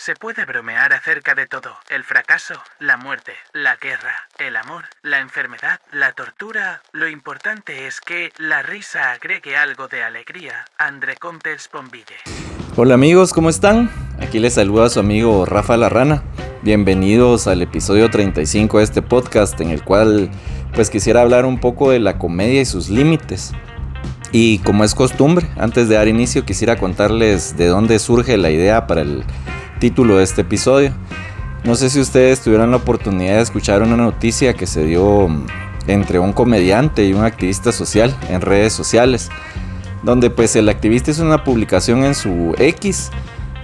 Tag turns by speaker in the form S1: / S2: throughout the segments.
S1: Se puede bromear acerca de todo: el fracaso, la muerte, la guerra, el amor, la enfermedad, la tortura. Lo importante es que la risa agregue algo de alegría. André Comtes Bombille.
S2: Hola amigos, ¿cómo están? Aquí les saluda su amigo Rafa La Rana. Bienvenidos al episodio 35 de este podcast, en el cual pues quisiera hablar un poco de la comedia y sus límites. Y como es costumbre, antes de dar inicio quisiera contarles de dónde surge la idea para el título de este episodio. No sé si ustedes tuvieron la oportunidad de escuchar una noticia que se dio entre un comediante y un activista social en redes sociales, donde pues el activista hizo una publicación en su X.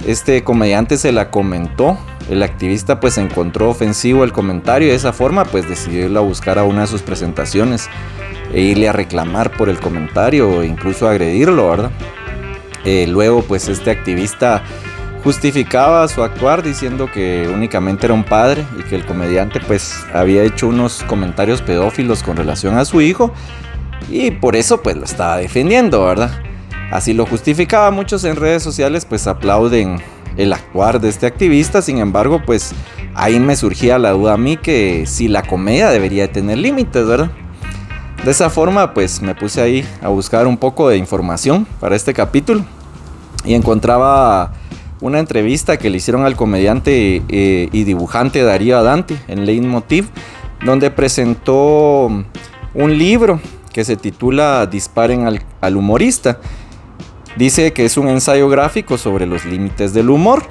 S2: Este comediante se la comentó. El activista pues encontró ofensivo el comentario y de esa forma pues decidió ir a buscar a una de sus presentaciones e irle a reclamar por el comentario o incluso agredirlo, ¿verdad? Luego pues este activista justificaba su actuar diciendo que únicamente era un padre y que el comediante pues había hecho unos comentarios pedófilos con relación a su hijo y por eso pues lo estaba defendiendo, ¿verdad? Así lo justificaba. Muchos en redes sociales pues aplauden el actuar de este activista. Sin embargo pues ahí me surgía la duda a mí que si la comedia debería tener límites, ¿verdad? De esa forma pues me puse ahí a buscar un poco de información para este capítulo y encontraba una entrevista que le hicieron al comediante y dibujante Darío Adanti en Leitmotiv, donde presentó un libro que se titula Disparen al humorista. Dice que es un ensayo gráfico sobre los límites del humor.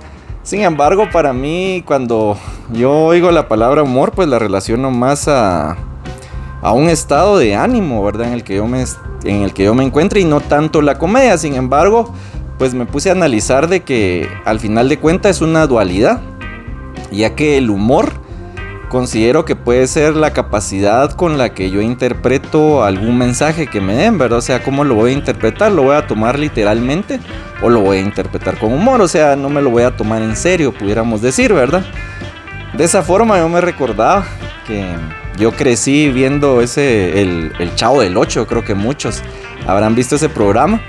S2: Sin embargo, para mí, cuando yo oigo la palabra humor, pues la relaciono más a un estado de ánimo, ¿verdad? En el que yo me encuentro y no tanto la comedia. Sin embargo, pues me puse a analizar de que al final de cuentas es una dualidad, ya que el humor considero que puede ser la capacidad con la que yo interpreto algún mensaje que me den, ¿verdad? O sea, ¿cómo lo voy a interpretar? ¿Lo voy a tomar literalmente o lo voy a interpretar con humor? O sea, no me lo voy a tomar en serio, pudiéramos decir, ¿verdad? De esa forma yo me recordaba que yo crecí viendo el Chavo del Ocho. Creo que muchos habrán visto ese programa.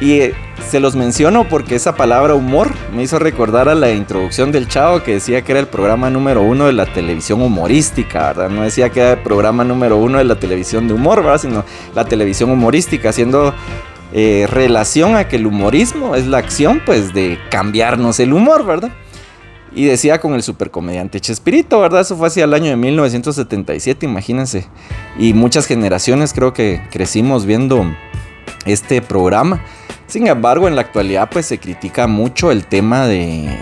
S2: Y se los menciono porque esa palabra humor me hizo recordar a la introducción del Chavo, que decía que era el programa número 1 de la televisión humorística, ¿verdad? No decía que era el programa número 1 de la televisión de humor, ¿verdad? Sino la televisión humorística, haciendo relación a que el humorismo es la acción, pues, de cambiarnos el humor, ¿verdad? Y decía con el supercomediante Chespirito, ¿verdad? Eso fue hacia el año de 1977, imagínense. Y muchas generaciones creo que crecimos viendo este programa. Sin embargo, en la actualidad pues se critica mucho el tema de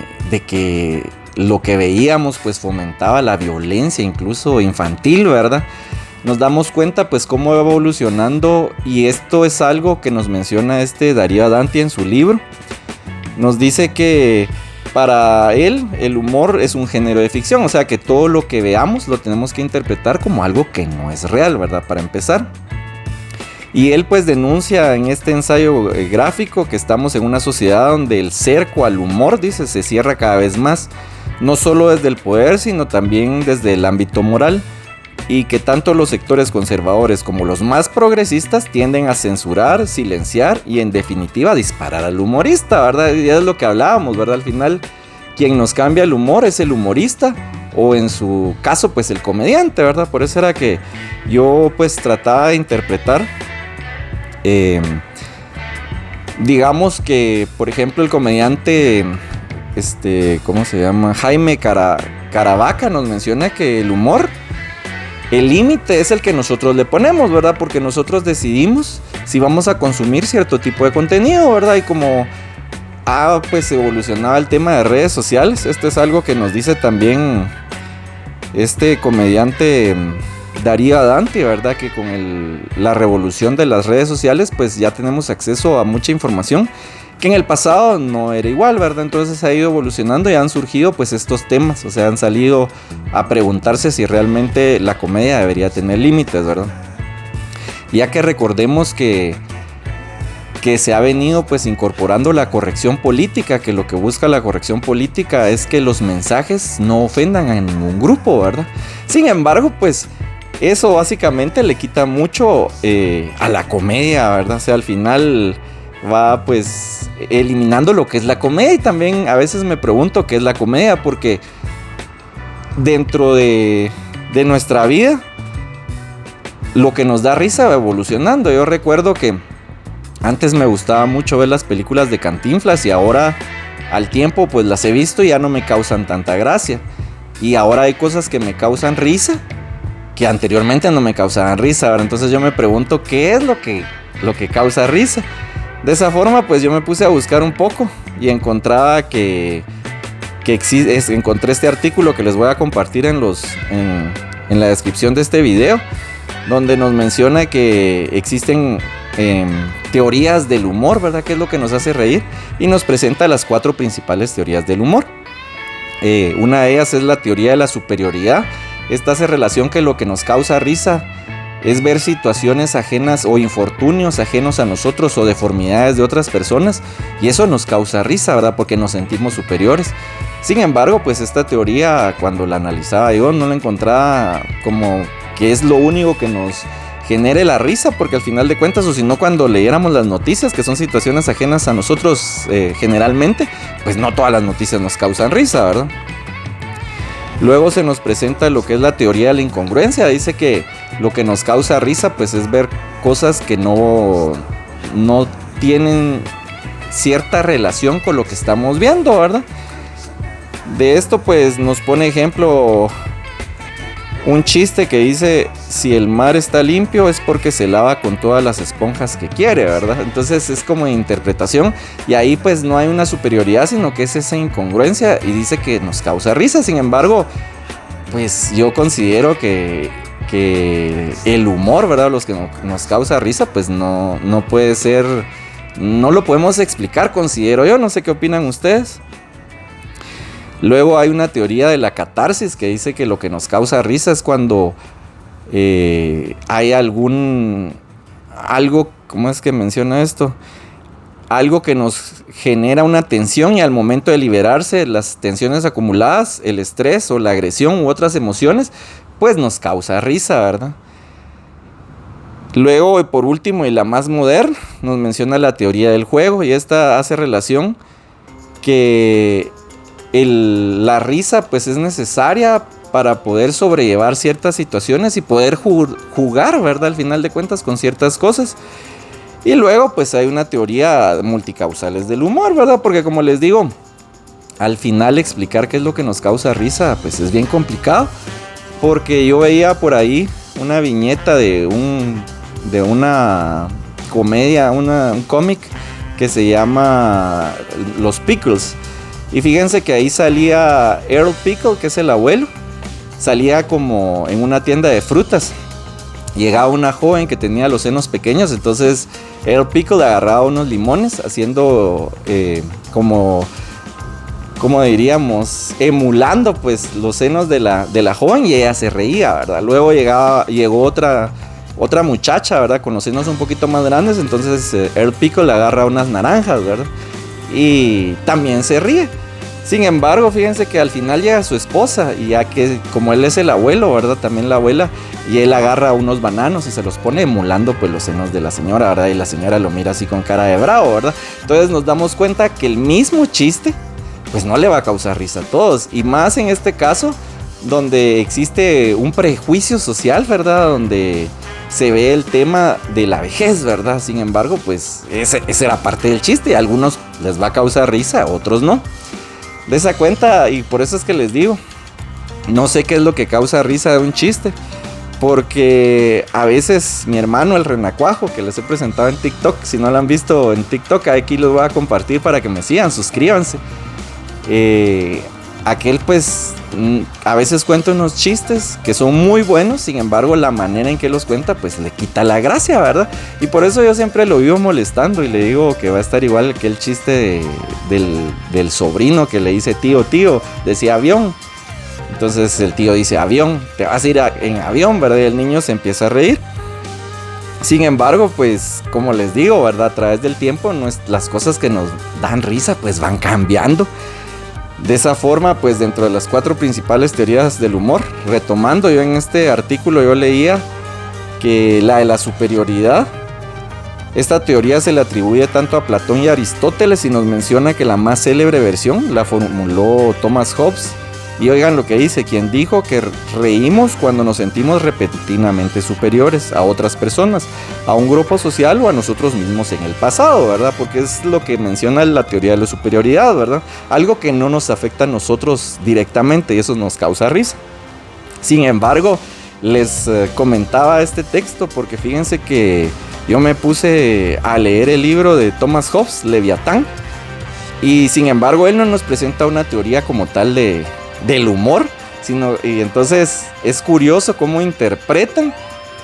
S2: que lo que veíamos pues fomentaba la violencia, incluso infantil, ¿verdad? Nos damos cuenta pues cómo va evolucionando, y esto es algo que nos menciona Darío Adanti en su libro. Nos dice que para él el humor es un género de ficción, o sea que todo lo que veamos lo tenemos que interpretar como algo que no es real, ¿verdad? Para empezar. Y él pues denuncia en este ensayo gráfico que estamos en una sociedad donde el cerco al humor, dice, se cierra cada vez más, no solo desde el poder, sino también desde el ámbito moral, y que tanto los sectores conservadores como los más progresistas tienden a censurar, silenciar y en definitiva disparar al humorista, ¿verdad? Y es lo que hablábamos, ¿verdad? Al final quien nos cambia el humor es el humorista, o en su caso pues el comediante, ¿verdad? Por eso era que yo pues trataba de interpretar digamos que, por ejemplo, el comediante ¿cómo se llama? Jaime Caravaca nos menciona que el humor, el límite es el que nosotros le ponemos, ¿verdad? Porque nosotros decidimos si vamos a consumir cierto tipo de contenido, ¿verdad? Y como pues evolucionaba el tema de redes sociales, esto es algo que nos dice también este comediante Darío Adanti, ¿verdad? Que con la revolución de las redes sociales pues ya tenemos acceso a mucha información que en el pasado no era igual, ¿verdad? Entonces ha ido evolucionando y han surgido pues estos temas, o sea, han salido a preguntarse si realmente la comedia debería tener límites, ¿verdad? Ya que recordemos que se ha venido pues incorporando la corrección política, que lo que busca la corrección política es que los mensajes no ofendan a ningún grupo, ¿verdad? Sin embargo, pues eso básicamente le quita mucho a la comedia, ¿verdad? O sea, al final va pues eliminando lo que es la comedia. Y también a veces me pregunto qué es la comedia, porque dentro de nuestra vida lo que nos da risa va evolucionando. Yo recuerdo que antes me gustaba mucho ver las películas de Cantinflas, y ahora al tiempo pues las he visto y ya no me causan tanta gracia. Y ahora hay cosas que me causan risa que anteriormente no me causaban risa, ¿verdad? Entonces yo me pregunto qué es lo que causa risa. De esa forma pues yo me puse a buscar un poco y encontraba que encontré este artículo que les voy a compartir en la descripción de este video, donde nos menciona que existen teorías del humor, ¿verdad? ¿Qué es lo que nos hace reír? Y nos presenta las 4 principales teorías del humor. Una de ellas es la teoría de la superioridad. Esta hace relación que lo que nos causa risa es ver situaciones ajenas o infortunios ajenos a nosotros o deformidades de otras personas, y eso nos causa risa, ¿verdad? Porque nos sentimos superiores. Sin embargo, pues esta teoría, cuando la analizaba yo, no la encontraba como que es lo único que nos genere la risa, porque al final de cuentas, o si no, cuando leyéramos las noticias, que son situaciones ajenas a nosotros generalmente, pues no todas las noticias nos causan risa, ¿verdad? Luego se nos presenta lo que es la teoría de la incongruencia. Dice que lo que nos causa risa pues es ver cosas que no tienen cierta relación con lo que estamos viendo, ¿verdad? De esto pues nos pone ejemplo un chiste que dice: si el mar está limpio es porque se lava con todas las esponjas que quiere, ¿verdad? Entonces es como interpretación, y ahí pues no hay una superioridad, sino que es esa incongruencia, y dice que nos causa risa. Sin embargo, pues yo considero que el humor, ¿verdad? Los que nos causa risa, pues no puede ser, no lo podemos explicar, considero yo. No sé qué opinan ustedes. Luego hay una teoría de la catarsis que dice que lo que nos causa risa es cuando hay algo, ¿cómo es que menciona esto? Algo que nos genera una tensión, y al momento de liberarse las tensiones acumuladas, el estrés o la agresión u otras emociones, pues nos causa risa, ¿verdad? Luego, por último y la más moderna, nos menciona la teoría del juego, y esta hace relación que la risa pues es necesaria para poder sobrellevar ciertas situaciones y poder jugar, ¿verdad? Al final de cuentas, con ciertas cosas. Y luego pues hay una teoría multicausales del humor, ¿verdad? Porque como les digo, al final explicar qué es lo que nos causa risa pues es bien complicado, porque yo veía por ahí una viñeta de una comedia, un cómic que se llama Los Pickles. Y fíjense que ahí salía Earl Pickle, que es el abuelo. Salía como en una tienda de frutas. Llegaba una joven que tenía los senos pequeños. Entonces Earl Pickle agarraba unos limones, haciendo como diríamos, emulando pues los senos de la joven, y ella se reía, ¿verdad? Luego llegó otra muchacha, ¿verdad? Con los senos un poquito más grandes. Entonces Earl Pickle le agarra unas naranjas, ¿verdad? Y también se ríe. Sin embargo, fíjense que al final llega su esposa, y ya que como él es el abuelo, ¿verdad? También la abuela, y él agarra unos bananos y se los pone emulando pues los senos de la señora, ¿verdad? Y la señora lo mira así con cara de bravo, ¿verdad? Entonces nos damos cuenta que el mismo chiste pues no le va a causar risa a todos, y más en este caso donde existe un prejuicio social, ¿verdad? Donde se ve el tema de la vejez, ¿verdad? Sin embargo, pues esa era parte del chiste. A algunos les va a causar risa, a otros no. De esa cuenta, y por eso es que les digo, no sé qué es lo que causa risa de un chiste, porque a veces mi hermano el Renacuajo, que les he presentado en TikTok, si no lo han visto en TikTok, aquí los voy a compartir para que me sigan, suscríbanse. Aquel pues a veces cuenta unos chistes que son muy buenos, sin embargo la manera en que los cuenta pues le quita la gracia, ¿verdad? Y por eso yo siempre lo vivo molestando y le digo que va a estar igual que el chiste del sobrino que le dice tío, decía avión. Entonces el tío dice avión, te vas a ir en avión, ¿verdad? Y el niño se empieza a reír. Sin embargo, pues como les digo, ¿verdad? A través del tiempo las cosas que nos dan risa pues van cambiando. De esa forma, pues dentro de las 4 principales teorías del humor, retomando, yo en este artículo yo leía que la de la superioridad Esta teoría se le atribuye tanto a Platón y Aristóteles y nos menciona que la más célebre versión la formuló Thomas Hobbes. Y oigan lo que dice, quien dijo que reímos cuando nos sentimos repentinamente superiores a otras personas, a un grupo social o a nosotros mismos en el pasado, ¿verdad? Porque es lo que menciona la teoría de la superioridad, ¿verdad? Algo que no nos afecta a nosotros directamente y eso nos causa risa. Sin embargo, les comentaba este texto porque fíjense que yo me puse a leer el libro de Thomas Hobbes, Leviatán, y sin embargo él no nos presenta una teoría como tal del humor, y entonces es curioso cómo interpretan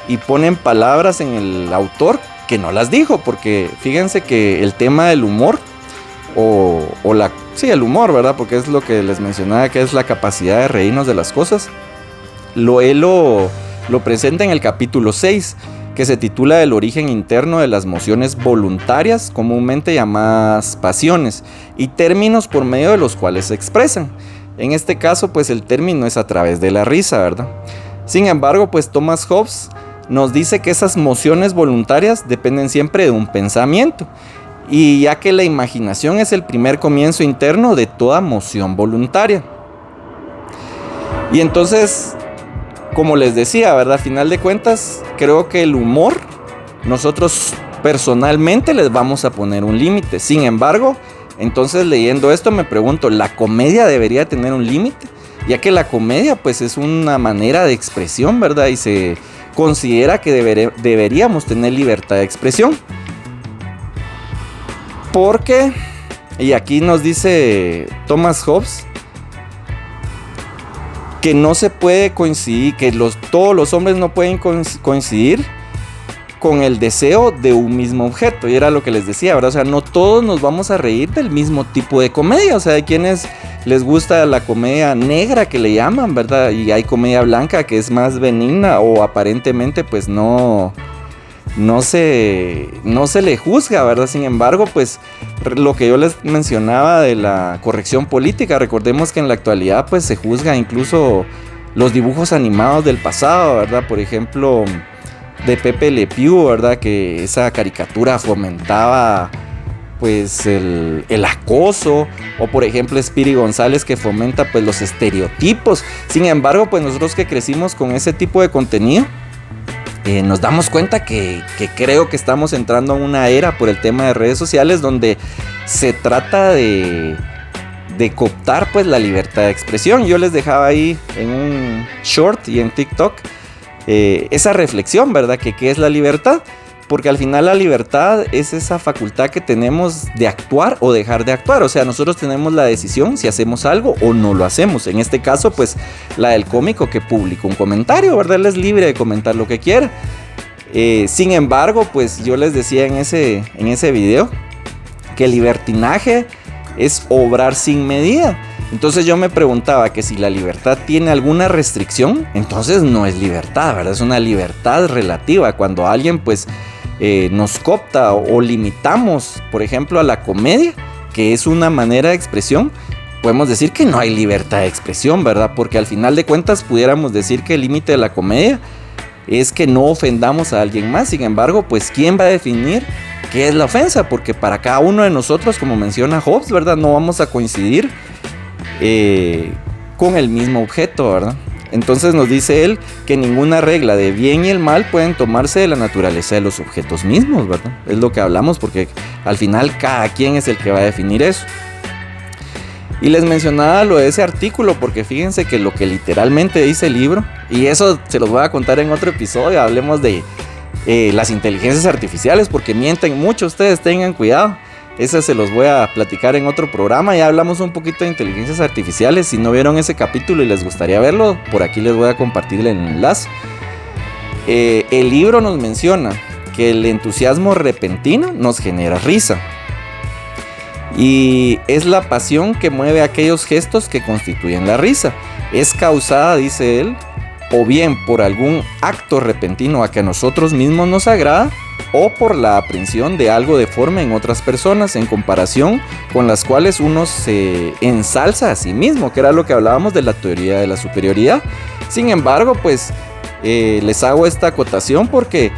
S2: y ponen palabras en el autor que no las dijo, porque fíjense que el tema del humor, el humor, ¿verdad? Porque es lo que les mencionaba, que es la capacidad de reírnos de las cosas. Él lo presenta en el capítulo 6, que se titula El origen interno de las mociones voluntarias, comúnmente llamadas pasiones, y términos por medio de los cuales se expresan. En este caso, pues el término es a través de la risa, ¿verdad? Sin embargo, pues Thomas Hobbes nos dice que esas mociones voluntarias dependen siempre de un pensamiento, y ya que la imaginación es el primer comienzo interno de toda moción voluntaria. Y entonces, como les decía, ¿verdad? A final de cuentas, creo que el humor, nosotros personalmente les vamos a poner un límite. Sin embargo, entonces leyendo esto me pregunto, ¿la comedia debería tener un límite? Ya que la comedia pues es una manera de expresión, ¿verdad? Y se considera que deberíamos tener libertad de expresión. Porque, y aquí nos dice Thomas Hobbes, que no se puede coincidir, que todos los hombres no pueden coincidir con el deseo de un mismo objeto. Y era lo que les decía, ¿verdad? O sea, no todos nos vamos a reír del mismo tipo de comedia. O sea, hay quienes les gusta la comedia negra que le llaman, ¿verdad? Y hay comedia blanca que es más benigna o aparentemente pues no se le juzga, ¿verdad? Sin embargo, pues lo que yo les mencionaba de la corrección política, recordemos que en la actualidad pues se juzga incluso los dibujos animados del pasado, ¿verdad? Por ejemplo, de Pepe Le Pew, ¿verdad? Que esa caricatura fomentaba pues el acoso, o por ejemplo Speedy González, que fomenta pues los estereotipos. Sin embargo, pues nosotros que crecimos con ese tipo de contenido, nos damos cuenta que creo que estamos entrando en una era por el tema de redes sociales donde se trata de cooptar pues la libertad de expresión. Yo les dejaba ahí en un short y en TikTok esa reflexión, ¿verdad? Que ¿qué es la libertad? Porque al final la libertad es esa facultad que tenemos de actuar o dejar de actuar. O sea, nosotros tenemos la decisión si hacemos algo o no lo hacemos. En este caso, pues, la del cómico que publicó un comentario, ¿verdad? Él es libre de comentar lo que quiera. Sin embargo, pues, yo les decía en ese video que el libertinaje es obrar sin medida. Entonces yo me preguntaba que si la libertad tiene alguna restricción, entonces no es libertad, ¿verdad? Es una libertad relativa. Cuando alguien, pues, nos coopta o limitamos, por ejemplo, a la comedia, que es una manera de expresión, podemos decir que no hay libertad de expresión, ¿verdad? Porque al final de cuentas pudiéramos decir que el límite de la comedia es que no ofendamos a alguien más. Sin embargo, pues, ¿quién va a definir qué es la ofensa? Porque para cada uno de nosotros, como menciona Hobbes, ¿verdad? No vamos a coincidir con el mismo objeto, ¿verdad? Entonces nos dice él que ninguna regla de bien y el mal pueden tomarse de la naturaleza de los objetos mismos, ¿verdad? Es lo que hablamos, porque al final cada quien es el que va a definir eso. Y les mencionaba lo de ese artículo porque fíjense que lo que literalmente dice el libro, y eso se los voy a contar en otro episodio, hablemos de las inteligencias artificiales, porque mienten mucho, ustedes tengan cuidado. Eso se los voy a platicar en otro programa. Ya hablamos un poquito de inteligencias artificiales. Si no vieron ese capítulo y les gustaría verlo, por aquí les voy a compartir el enlace. El libro nos menciona que el entusiasmo repentino nos genera risa. Y es la pasión que mueve aquellos gestos que constituyen la risa. Es causada, dice él, o bien por algún acto repentino a que a nosotros mismos nos agrada, o por la aprehensión de algo deforme en otras personas en comparación con las cuales uno se ensalza a sí mismo, que era lo que hablábamos de la teoría de la superioridad. Sin embargo, pues les hago esta acotación porque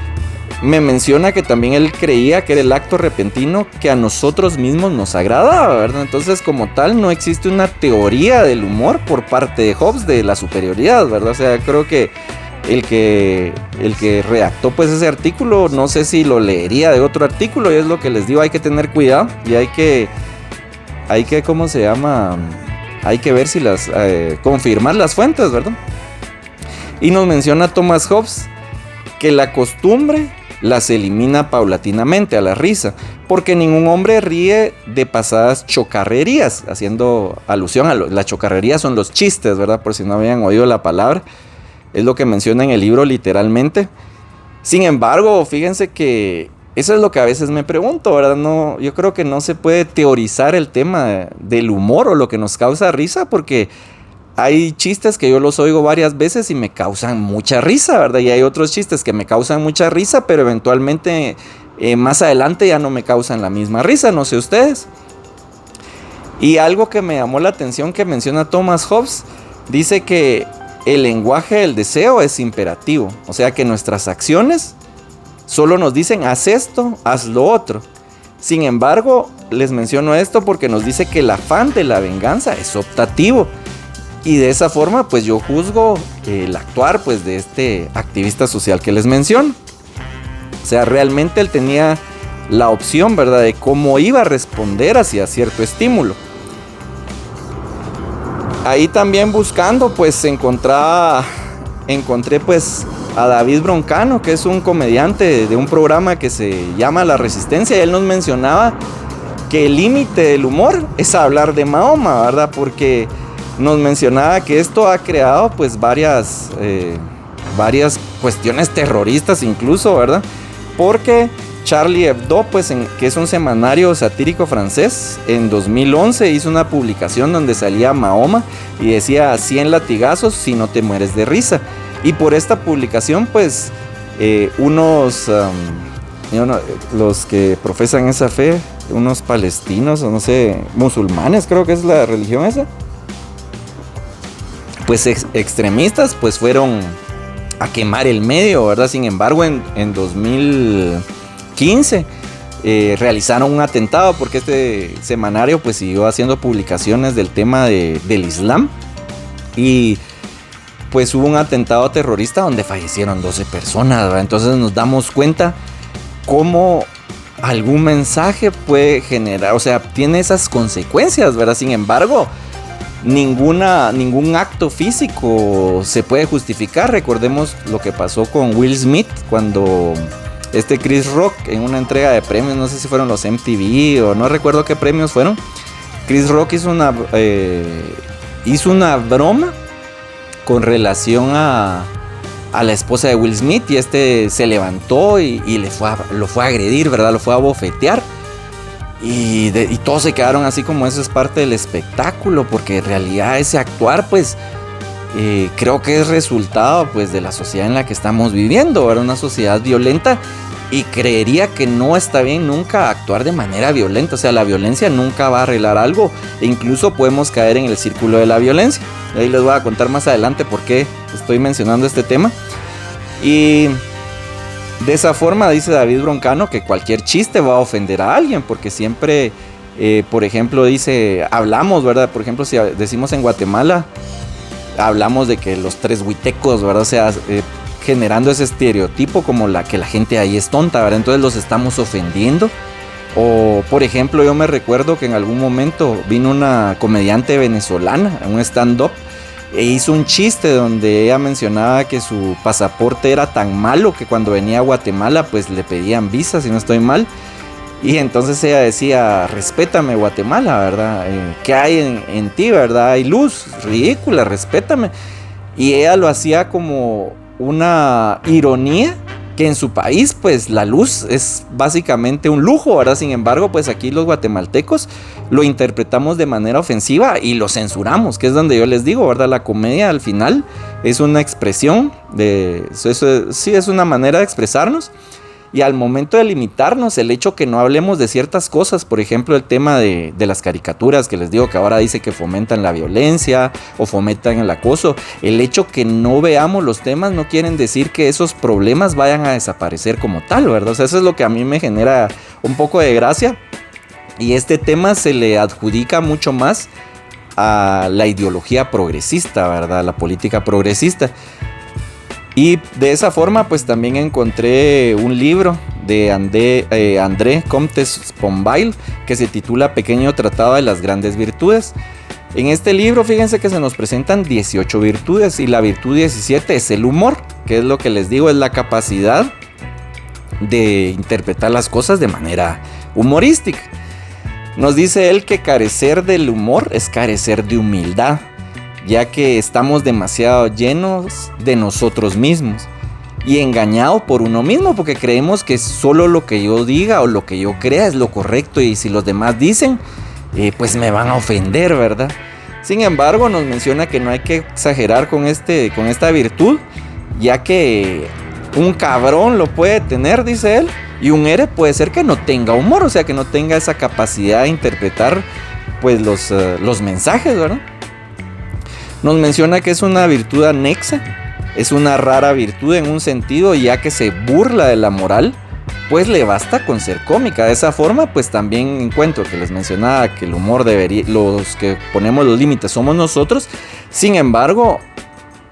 S2: me menciona que también él creía que era el acto repentino que a nosotros mismos nos agradaba, ¿verdad? Entonces, como tal, no existe una teoría del humor por parte de Hobbes de la superioridad, ¿verdad? O sea, creo que el que redactó pues ese artículo, no sé si lo leería de otro artículo, y es lo que les digo, hay que tener cuidado y hay que ¿cómo se llama? Hay que ver si confirmar las fuentes, ¿verdad? Y nos menciona Thomas Hobbes que la costumbre las elimina paulatinamente a la risa, porque ningún hombre ríe de pasadas chocarrerías, haciendo alusión a las chocarrerías son los chistes, ¿verdad? Por si no habían oído la palabra, es lo que menciona en el libro literalmente. Sin embargo, fíjense que eso es lo que a veces me pregunto, ¿verdad? No, yo creo que no se puede teorizar el tema del humor o lo que nos causa risa, porque hay chistes que yo los oigo varias veces y me causan mucha risa, ¿verdad? Y hay otros chistes que me causan mucha risa, pero eventualmente más adelante ya no me causan la misma risa, no sé ustedes. Y algo que me llamó la atención que menciona Thomas Hobbes, dice que el lenguaje del deseo es imperativo, o sea que nuestras acciones solo nos dicen haz esto, haz lo otro. Sin embargo, les menciono esto porque nos dice que el afán de la venganza es optativo. Y de esa forma pues yo juzgo el actuar pues de este activista social que les menciono. O sea, realmente él tenía la opción, ¿verdad?, de cómo iba a responder hacia cierto estímulo. Ahí también buscando pues encontré pues a David Broncano, que es un comediante de un programa que se llama La Resistencia, y él nos mencionaba que el límite del humor es hablar de Mahoma, ¿verdad? Porque nos mencionaba que esto ha creado pues varias cuestiones terroristas incluso, ¿verdad? Porque Charlie Hebdo, pues, que es un semanario satírico francés, en 2011 hizo una publicación donde salía Mahoma y decía 100 latigazos si no te mueres de risa. Y por esta publicación pues los que profesan esa fe, unos palestinos o no sé, musulmanes creo que es la religión esa, pues extremistas pues fueron a quemar el medio, ¿verdad? Sin embargo en 2015 realizaron un atentado porque este semanario pues siguió haciendo publicaciones del tema del Islam, y pues hubo un atentado terrorista donde fallecieron 12 personas, ¿verdad? Entonces nos damos cuenta cómo algún mensaje puede generar, o sea, tiene esas consecuencias, ¿verdad? Sin embargo, ningún acto físico se puede justificar. Recordemos lo que pasó con Will Smith cuando Chris Rock, en una entrega de premios, no sé si fueron los MTV o no recuerdo qué premios fueron, Chris Rock hizo una broma con relación a la esposa de Will Smith, y se levantó y lo fue a agredir, ¿verdad? Lo fue a bofetear. Y todos se quedaron así como eso es parte del espectáculo, porque en realidad ese actuar pues creo que es resultado pues de la sociedad en la que estamos viviendo, ¿verdad? Una sociedad violenta, y creería que no está bien nunca actuar de manera violenta. O sea, la violencia nunca va a arreglar algo, e incluso podemos caer en el círculo de la violencia. Ahí les voy a contar más adelante por qué estoy mencionando este tema. Y de esa forma dice David Broncano que cualquier chiste va a ofender a alguien, porque siempre, por ejemplo, hablamos, ¿verdad? Por ejemplo, si decimos en Guatemala, hablamos de que los tres huitecos, ¿verdad? O sea, generando ese estereotipo como que la gente ahí es tonta, ¿verdad? Entonces los estamos ofendiendo. O, por ejemplo, yo me recuerdo que en algún momento vino una comediante venezolana, un stand-up, e hizo un chiste donde ella mencionaba que su pasaporte era tan malo que cuando venía a Guatemala pues le pedían visa, si no estoy mal. Y entonces ella decía, respétame Guatemala, ¿verdad? ¿Qué hay en ti, verdad? Hay luz, ridícula, respétame. Y ella lo hacía como una ironía, que en su país pues la luz es básicamente un lujo, ¿verdad? Sin embargo pues aquí los guatemaltecos lo interpretamos de manera ofensiva y lo censuramos, que es donde yo les digo, ¿verdad? La comedia al final es una expresión sí, es una manera de expresarnos, Y al momento de limitarnos, el hecho que no hablemos de ciertas cosas, por ejemplo, el tema de las caricaturas, que les digo que ahora dice que fomentan la violencia o fomentan el acoso, el hecho que no veamos los temas no quieren decir que esos problemas vayan a desaparecer como tal, ¿verdad? O sea, eso es lo que a mí me genera un poco de gracia. Y este tema se le adjudica mucho más a la ideología progresista, ¿verdad? La política progresista. Y de esa forma pues también encontré un libro de André Comte-Sponville que se titula Pequeño Tratado de las Grandes Virtudes. En este libro fíjense que se nos presentan 18 virtudes y la virtud 17 es el humor, que es lo que les digo, es la capacidad de interpretar las cosas de manera humorística. Nos dice él que carecer del humor es carecer de humildad, ya que estamos demasiado llenos de nosotros mismos y engañados por uno mismo, porque creemos que solo lo que yo diga o lo que yo crea es lo correcto, y si los demás dicen, pues me van a ofender, ¿verdad? Sin embargo, nos menciona que no hay que exagerar con esta virtud, ya que un cabrón lo puede tener, dice él, y un héroe puede ser que no tenga humor, o sea, que no tenga esa capacidad de interpretar pues los mensajes, ¿verdad? Nos menciona que es una virtud anexa, es una rara virtud en un sentido, ya que se burla de la moral, pues le basta con ser cómica. De esa forma, pues también encuentro que les mencionaba que el humor los que ponemos los límites somos nosotros. Sin embargo,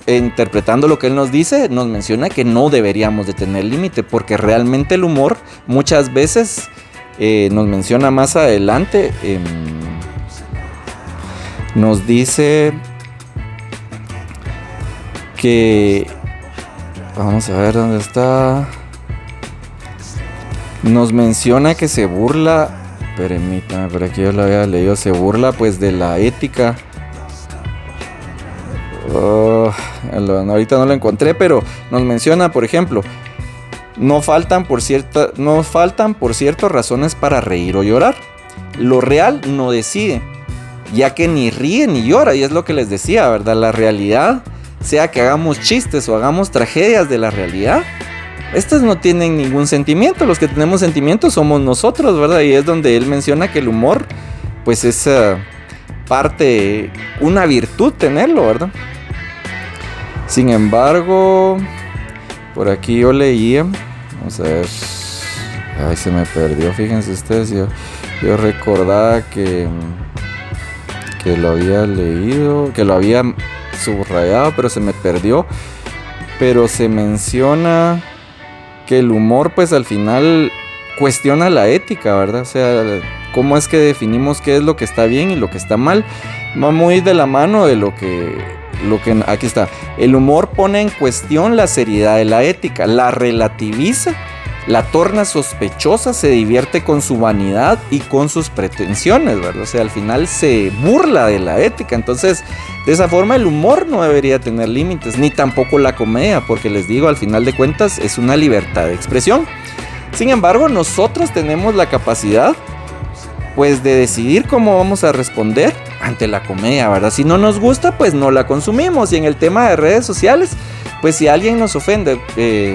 S2: interpretando lo que él nos dice, nos menciona que no deberíamos de tener límite, porque realmente el humor muchas veces, nos menciona más adelante, nos dice que, vamos a ver dónde está, nos menciona que se burla, permítame, por aquí yo lo había leído, se burla pues de la ética. Ahorita no lo encontré, pero nos menciona, por ejemplo, no faltan por cierto razones para reír o llorar. Lo real no decide, ya que ni ríe ni llora, y es lo que les decía, ¿verdad? La realidad, sea que hagamos chistes o hagamos tragedias de la realidad, estas no tienen ningún sentimiento. Los que tenemos sentimientos somos nosotros, ¿verdad? Y es donde él menciona que el humor pues es parte, una virtud tenerlo, ¿verdad? Sin embargo, por aquí yo leía, vamos a ver, ay, se me perdió, fíjense ustedes, yo recordaba que lo había leído, que lo había subrayado, pero se me perdió. Pero se menciona que el humor pues al final cuestiona la ética, ¿verdad? O sea, cómo es que definimos qué es lo que está bien y lo que está mal. Va muy de la mano de lo que aquí está. El humor pone en cuestión la seriedad de la ética, la relativiza, la torna sospechosa, se divierte con su vanidad y con sus pretensiones, ¿verdad? O sea, al final se burla de la ética. Entonces, de esa forma el humor no debería tener límites, ni tampoco la comedia, porque les digo, al final de cuentas es una libertad de expresión. Sin embargo, nosotros tenemos la capacidad pues de decidir cómo vamos a responder ante la comedia, ¿verdad? Si no nos gusta, pues no la consumimos. Y en el tema de redes sociales, pues si alguien nos ofende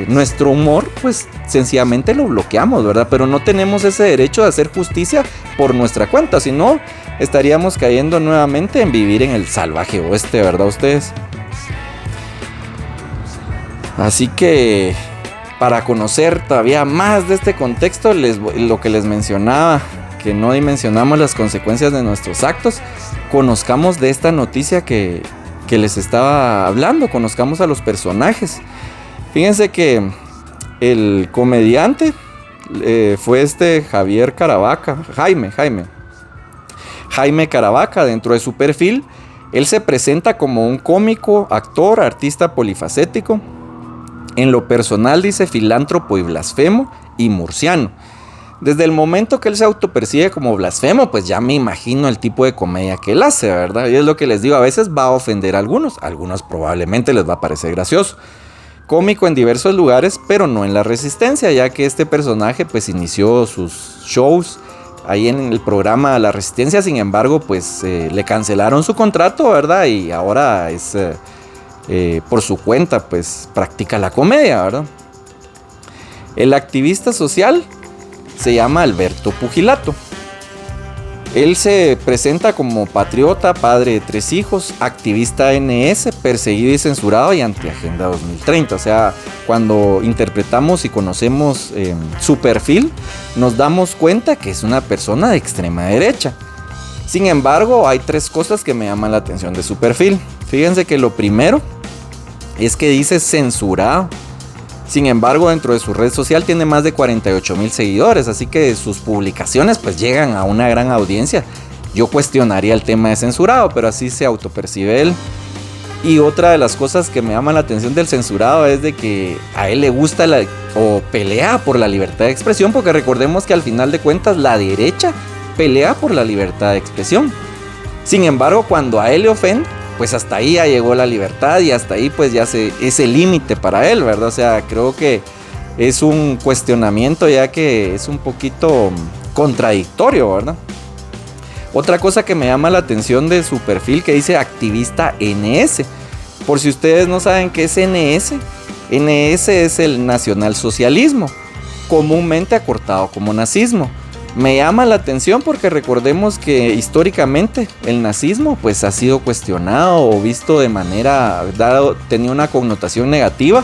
S2: nuestro humor, pues sencillamente lo bloqueamos, ¿verdad? Pero no tenemos ese derecho de hacer justicia por nuestra cuenta, si no, estaríamos cayendo nuevamente en vivir en el salvaje oeste, ¿verdad ustedes? Así que, para conocer todavía más de este contexto, lo que les mencionaba, que no dimensionamos las consecuencias de nuestros actos, conozcamos de esta noticia que les estaba hablando, conozcamos a los personajes. Fíjense que el comediante fue Jaime Caravaca. Dentro de su perfil, él se presenta como un cómico, actor, artista polifacético. En lo personal dice filántropo y blasfemo y murciano. Desde el momento que él se autopercibe como blasfemo, pues ya me imagino el tipo de comedia que él hace, ¿verdad? Y es lo que les digo, a veces va a ofender a algunos probablemente les va a parecer gracioso. Cómico en diversos lugares, pero no en la Resistencia, ya que este personaje pues inició sus shows ahí en el programa La Resistencia. Sin embargo, pues le cancelaron su contrato, ¿verdad? Y ahora es por su cuenta, pues practica la comedia, ¿verdad? El activista social se llama Alberto Pugilato. Él se presenta como patriota, padre de 3 hijos, activista NS, perseguido y censurado y antiagenda 2030. O sea, cuando interpretamos y conocemos su perfil, nos damos cuenta que es una persona de extrema derecha. Sin embargo, hay 3 cosas que me llaman la atención de su perfil. Fíjense que lo primero es que dice censurado. Sin embargo, dentro de su red social tiene más de 48,000 seguidores, así que sus publicaciones pues llegan a una gran audiencia. Yo cuestionaría el tema de censurado, pero así se autopercibe él. Y otra de las cosas que me llama la atención del censurado es de que a él le gusta o pelea por la libertad de expresión, porque recordemos que al final de cuentas la derecha pelea por la libertad de expresión. Sin embargo, cuando a él le ofende, pues hasta ahí ya llegó la libertad y hasta ahí pues ya es el límite para él, ¿verdad? O sea, creo que es un cuestionamiento ya que es un poquito contradictorio, ¿verdad? Otra cosa que me llama la atención de su perfil que dice activista NS. Por si ustedes no saben qué es NS, NS es el nacionalsocialismo, comúnmente acortado como nazismo. Me llama la atención porque recordemos que históricamente el nazismo pues ha sido cuestionado o visto de manera, tenía una connotación negativa.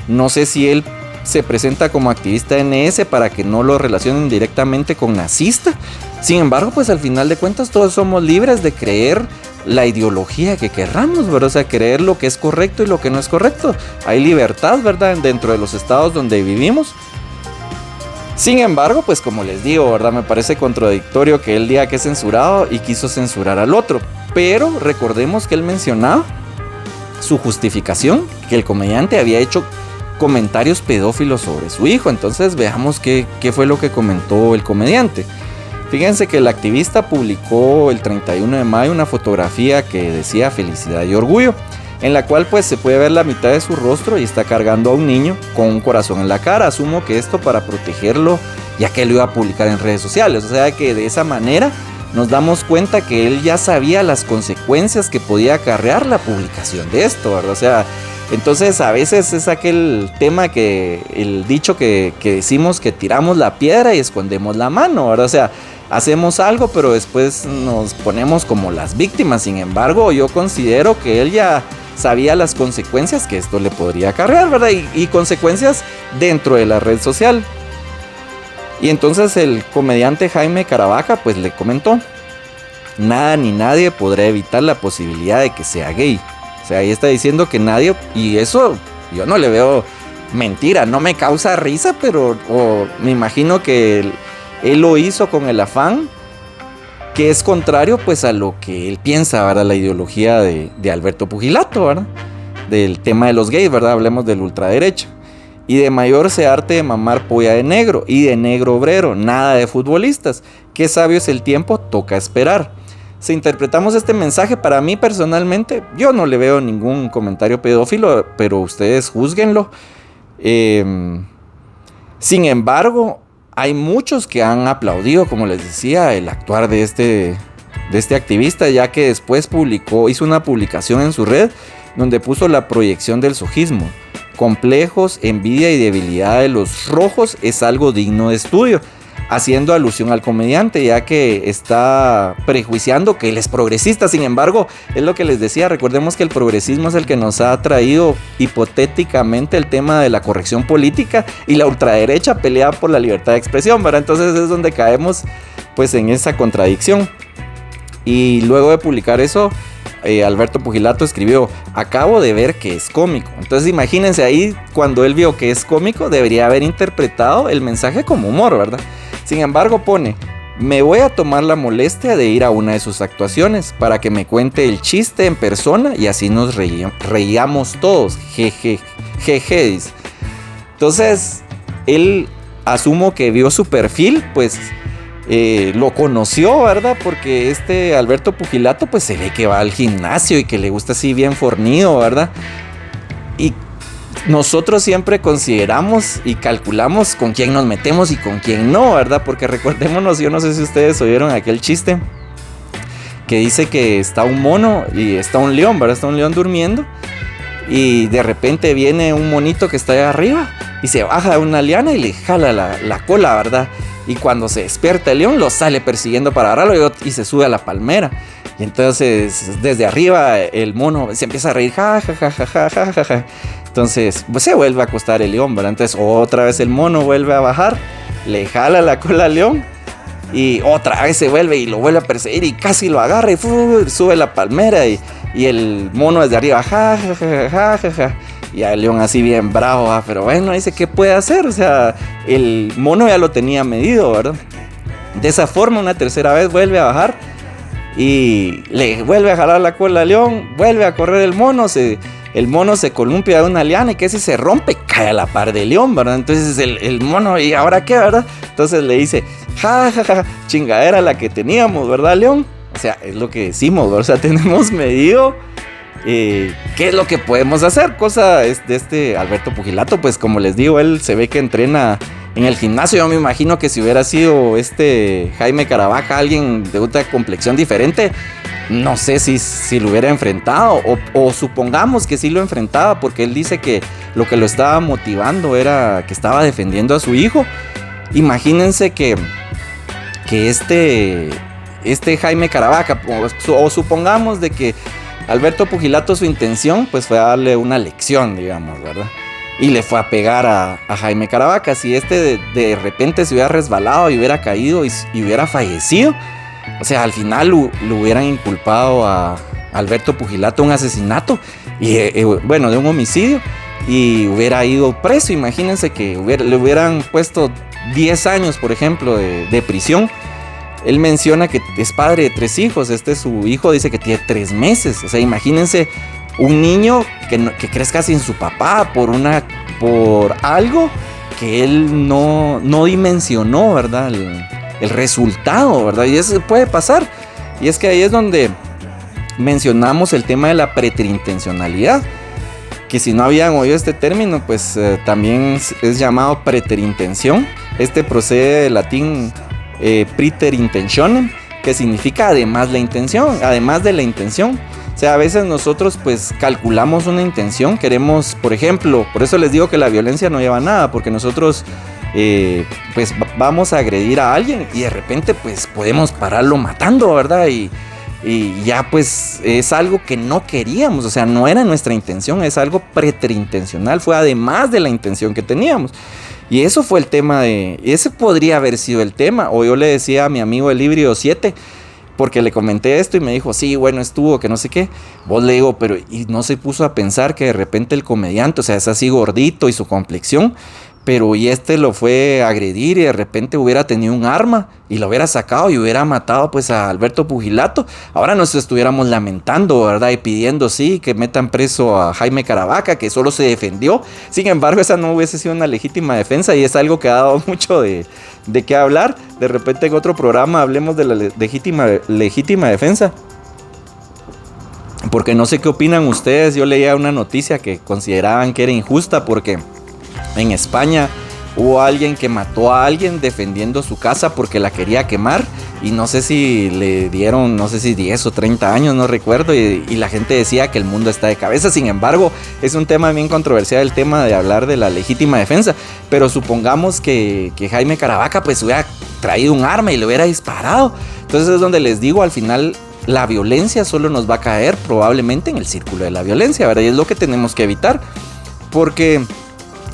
S2: No sé si él se presenta como activista NS para que no lo relacionen directamente con nazista. Sin embargo, pues al final de cuentas todos somos libres de creer la ideología que querramos, ¿verdad? O sea, creer lo que es correcto y lo que no es correcto. Hay libertad, ¿verdad? Dentro de los estados donde vivimos. Sin embargo, pues como les digo, ¿verdad? Me parece contradictorio que él diga que es censurado y quiso censurar al otro. Pero recordemos que él mencionaba su justificación, que el comediante había hecho comentarios pedófilos sobre su hijo. Entonces veamos qué fue lo que comentó el comediante. Fíjense que el activista publicó el 31 de mayo una fotografía que decía felicidad y orgullo, en la cual pues se puede ver la mitad de su rostro y está cargando a un niño con un corazón en la cara. Asumo que esto para protegerlo, ya que él lo iba a publicar en redes sociales. O sea que de esa manera nos damos cuenta que él ya sabía las consecuencias que podía acarrear la publicación de esto, ¿verdad? O sea, entonces a veces es aquel tema el dicho que decimos que tiramos la piedra y escondemos la mano, ¿verdad? O sea, hacemos algo pero después nos ponemos como las víctimas. Sin embargo, yo considero que él ya sabía las consecuencias que esto le podría acarrear, ¿verdad? Y consecuencias dentro de la red social. Y entonces el comediante Jaime Caravaca pues le comentó: nada ni nadie podrá evitar la posibilidad de que sea gay. O sea, ahí está diciendo que nadie, y eso yo no le veo mentira, no me causa risa, pero me imagino que él lo hizo con el afán que es contrario pues a lo que él piensa, ¿verdad? La ideología de Alberto Pugilato, ¿verdad? Del tema de los gays, ¿verdad? Hablemos del ultraderecha. Y de mayor se arte de mamar polla de negro y de negro obrero, nada de futbolistas. Qué sabio es el tiempo, toca esperar. Si interpretamos este mensaje, para mí personalmente, yo no le veo ningún comentario pedófilo, pero ustedes júzguenlo. Sin embargo, hay muchos que han aplaudido, como les decía, el actuar de este activista, ya que después hizo una publicación en su red donde puso la proyección del sojismo. Complejos, envidia y debilidad de los rojos es algo digno de estudio, haciendo alusión al comediante, ya que está prejuiciando que él es progresista. Sin embargo, es lo que les decía, recordemos que el progresismo es el que nos ha traído hipotéticamente el tema de la corrección política, y la ultraderecha pelea por la libertad de expresión, ¿verdad? Entonces es donde caemos pues en esa contradicción. Y luego de publicar eso, Alberto Pugilato escribió: acabo de ver que es cómico. Entonces imagínense, ahí cuando él vio que es cómico, debería haber interpretado el mensaje como humor, ¿verdad? Sin embargo pone: me voy a tomar la molestia de ir a una de sus actuaciones para que me cuente el chiste en persona y así nos reíamos todos. Jeje, dice. Entonces él, asumo que vio su perfil, pues lo conoció, ¿verdad? Porque Alberto Pugilato pues se ve que va al gimnasio y que le gusta así bien fornido, ¿verdad? Y nosotros siempre consideramos y calculamos con quién nos metemos y con quién no, ¿verdad? Porque recordémonos, yo no sé si ustedes oyeron aquel chiste que dice que está un mono y está un león, ¿verdad? Está un león durmiendo y de repente viene un monito que está allá arriba y se baja de una liana y le jala la cola, ¿verdad? Y cuando se despierta el león, lo sale persiguiendo para agarrarlo y se sube a la palmera. Y entonces desde arriba el mono se empieza a reír, ja, ja, ja, ja, ja, ja, ja, ja. Entonces pues, se vuelve a acostar el león, ¿verdad? Entonces otra vez el mono vuelve a bajar, le jala la cola al león y otra vez se vuelve y lo vuelve a perseguir y casi lo agarra y sube la palmera y el mono desde arriba, ja, ja, ja, ja, ja, ja. Y el león así bien bravo, pero bueno, dice, ¿qué puede hacer? O sea, el mono ya lo tenía medido, ¿verdad? De esa forma, una tercera vez vuelve a bajar y le vuelve a jalar la cola al león, vuelve a correr el mono se columpia de una liana y que se rompe, cae a la par del león, ¿verdad? Entonces el mono, ¿y ahora qué, verdad? Entonces le dice, ja, ja, ja, chingadera la que teníamos, ¿verdad, león? O sea, es lo que decimos, ¿verdad? O sea, tenemos medido qué es lo que podemos hacer. Cosa de este Alberto Pugilato, pues como les digo, él se ve que entrena en el gimnasio. Yo me imagino que si hubiera sido Jaime Caravaca, alguien de otra complexión diferente, no sé si lo hubiera enfrentado o supongamos que sí lo enfrentaba, porque él dice que lo que lo estaba motivando era que estaba defendiendo a su hijo. Imagínense que Jaime Caravaca, o supongamos de que Alberto Pugilato, su intención pues fue darle una lección, digamos, ¿verdad? Y le fue a pegar a Jaime Caravaca. Si de repente se hubiera resbalado y hubiera caído y hubiera fallecido, o sea, al final lo hubieran inculpado a Alberto Pugilato un asesinato, de un homicidio, y hubiera ido preso. Imagínense que le hubieran puesto 10 años, por ejemplo, de prisión. Él menciona que es padre de 3 hijos. Su hijo dice que tiene 3 meses. O sea, imagínense un niño que crezca sin su papá por algo que él no dimensionó, ¿verdad? El resultado, ¿verdad? Y eso puede pasar. Y es que ahí es donde mencionamos el tema de la preterintencionalidad, que si no habían oído este término, pues también es llamado preterintención. Procede del latín preterintentionem, que significa además de la intención. O sea, a veces nosotros pues calculamos una intención, queremos, por ejemplo, por eso les digo que la violencia no lleva a nada, porque nosotros pues vamos a agredir a alguien y de repente pues podemos pararlo matando, ¿verdad? Y ya pues es algo que no queríamos, o sea, no era nuestra intención, es algo preterintencional, fue además de la intención que teníamos. Y eso fue el tema ese podría haber sido el tema. O yo le decía a mi amigo el híbrido 7, porque le comenté esto y me dijo, sí, bueno, estuvo, que no sé qué. Vos le digo, pero y no se puso a pensar que de repente el comediante, o sea, es así gordito y su complexión, pero lo fue a agredir y de repente hubiera tenido un arma y lo hubiera sacado y hubiera matado pues a Alberto Pugilato. Ahora nos estuviéramos lamentando, ¿verdad? Y pidiendo sí que metan preso a Jaime Caravaca, que solo se defendió. Sin embargo, esa no hubiese sido una legítima defensa y es algo que ha dado mucho de qué hablar. De repente en otro programa hablemos de la legítima defensa. Porque no sé qué opinan ustedes. Yo leía una noticia que consideraban que era injusta porque en España hubo alguien que mató a alguien defendiendo su casa porque la quería quemar y no sé si le dieron, 10 o 30 años, no recuerdo, y la gente decía que el mundo está de cabeza. Sin embargo, es un tema bien controversial el tema de hablar de la legítima defensa, pero supongamos que Jaime Caravaca pues hubiera traído un arma y le hubiera disparado. Entonces es donde les digo, al final la violencia solo nos va a caer probablemente en el círculo de la violencia, ¿verdad? Y es lo que tenemos que evitar, porque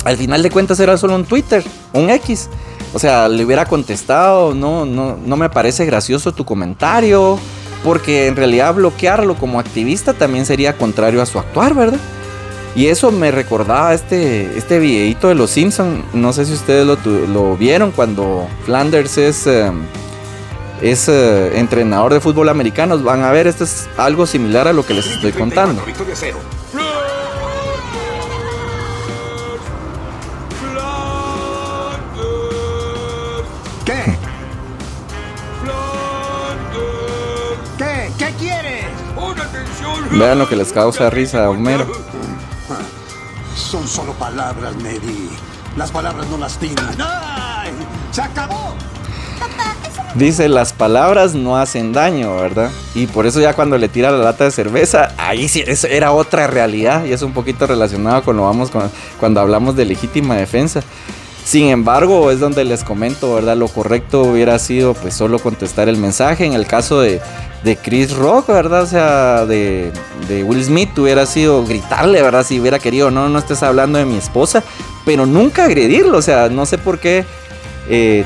S2: al final de cuentas era solo un Twitter, un X. O sea, le hubiera contestado, no me parece gracioso tu comentario, porque en realidad bloquearlo como activista también sería contrario a su actuar, ¿verdad? Y eso me recordaba este videíto de Los Simpsons. No sé si ustedes lo vieron, cuando Flanders es entrenador de fútbol americano. Van a ver, esto es algo similar a lo que les estoy contando.
S3: ¿Qué quieres?
S2: Vean lo que les causa risa a Homero.
S3: Son solo palabras, Neri. Las palabras no lastiman. ¡Ay! ¡Se acabó!
S2: Dice, las palabras no hacen daño, ¿verdad? Y por eso ya cuando le tira la lata de cerveza, ahí sí, eso era otra realidad. Y es un poquito relacionado con cuando hablamos de legítima defensa. Sin embargo, es donde les comento, ¿verdad? Lo correcto hubiera sido pues solo contestar el mensaje. En el caso de Chris Rock, ¿verdad? O sea, de Will Smith hubiera sido gritarle, ¿verdad? Si hubiera querido, no estés hablando de mi esposa. Pero nunca agredirlo, o sea, no sé por qué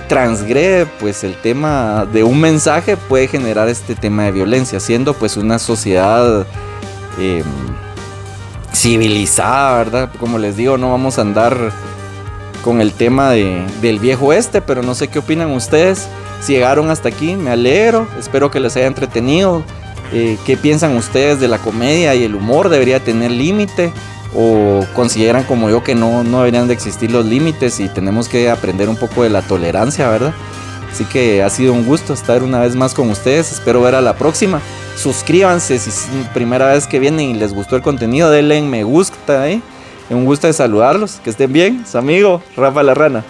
S2: transgrede pues el tema de un mensaje puede generar este tema de violencia, siendo pues una sociedad civilizada, ¿verdad? Como les digo, no vamos a andar con el tema del viejo oeste, pero no sé qué opinan ustedes. Si llegaron hasta aquí, me alegro, espero que les haya entretenido. ¿Qué piensan ustedes de la comedia y el humor? ¿Debería tener límite? ¿O consideran como yo que no deberían de existir los límites y tenemos que aprender un poco de la tolerancia, ¿verdad? Así que ha sido un gusto estar una vez más con ustedes, espero ver a la próxima. Suscríbanse si es la primera vez que vienen y les gustó el contenido, denle en me gusta, un gusto de saludarlos, que estén bien, su amigo Rafa la Rana.